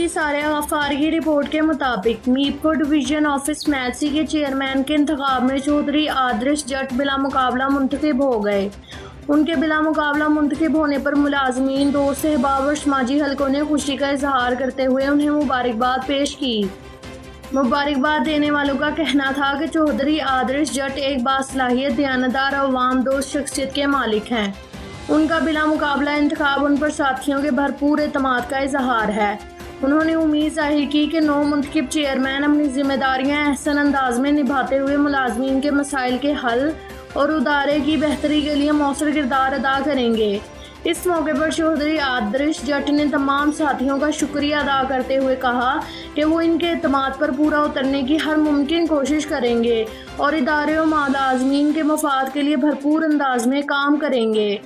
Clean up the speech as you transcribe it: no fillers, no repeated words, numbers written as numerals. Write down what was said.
की फारगी रिपोर्ट के मुताबिक मीपको डिवीजन ऑफिस मैसी के चेयरमैन के इंतखाब में चौधरी आदर्श जट बिला मुकाबला मुंतखब हो गए। उनके बिला मुकाबला मुंतखब होने पर मुलाजमीन, दोस्त, अहबाब और समाजी हलकों ने खुशी का इजहार करते हुए उन्हें मुबारकबाद पेश की। मुबारकबाद देने वालों का कहना था कि चौधरी आदर्श जट एक बासलाहियत, दयानतदार, अवाम दोस्त शख्सियत के मालिक हैं। उनका बिला मुकाबला इंतखाब उन पर साथियों के भरपूर एतमाद का इजहार है। उन्होंने उम्मीद जाहिर की कि नौ मुंतखब चेयरमैन अपनी जिम्मेदारियां अहसन अंदाज में निभाते हुए मुलाजमीन के मसाइल के हल और उदारे की बेहतरी के लिए मौसर किरदार अदा करेंगे। इस मौके पर चौधरी आदर्श जट ने तमाम साथियों का शुक्रिया अदा करते हुए कहा कि वो इनके एतमाद पर पूरा उतरने की हर मुमकिन कोशिश करेंगे और इदारे और मुलाजमीन के मफाद के लिए भरपूर अंदाज में काम करेंगे।